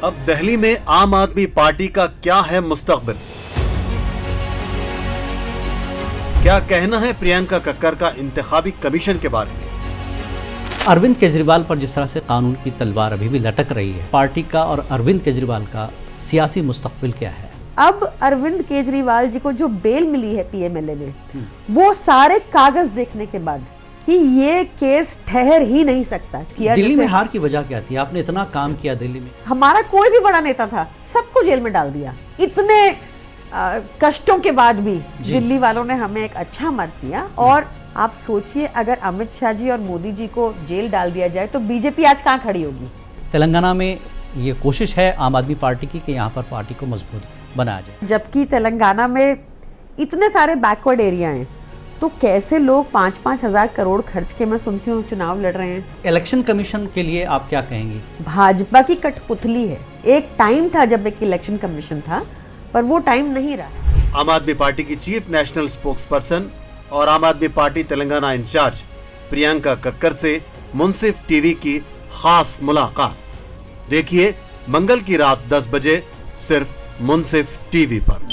अब दिल्ली में आम आदमी पार्टी का क्या है मुस्तकबिल? क्या कहना है प्रियंका कक्कर का इंतखाबी कमीशन के बारे में? अरविंद केजरीवाल पर जिस तरह से कानून की तलवार अभी भी लटक रही है, पार्टी का और अरविंद केजरीवाल का सियासी मुस्तकबिल क्या है? अब अरविंद केजरीवाल जी को जो बेल मिली है पीएमएलए में, वो सारे कागज देखने के बाद कि ये केस ठहर ही नहीं सकता। दिल्ली में हार की वजह क्या थी? आपने इतना काम किया दिल्ली में, हमारा कोई भी बड़ा नेता था, सबको जेल में डाल दिया। इतने कष्टों के बाद भी दिल्ली वालों ने हमें एक अच्छा मत दिया। और आप सोचिए, अगर अमित शाह जी और मोदी जी को जेल डाल दिया जाए तो बीजेपी आज कहाँ खड़ी होगी? तेलंगाना में ये कोशिश है आम आदमी पार्टी की कि यहाँ पर पार्टी को मजबूत बनाया जाए, जबकि तेलंगाना में इतने सारे बैकवर्ड एरिया हैं, तो कैसे लोग 5-5 हजार करोड़ खर्च के, मैं सुनती हूँ, चुनाव लड़ रहे हैं। इलेक्शन कमीशन के लिए आप क्या कहेंगी? भाजपा की कठपुतली है। एक टाइम था जब एक इलेक्शन कमीशन था, पर वो टाइम नहीं रहा। आम आदमी पार्टी की चीफ नेशनल स्पोक्स पर्सन और आम आदमी पार्टी तेलंगाना इंचार्ज प्रियंका कक्कर से मुंसिफ टीवी की खास मुलाकात देखिए मंगल की रात 10 बजे सिर्फ मुंसिफ टीवी पर।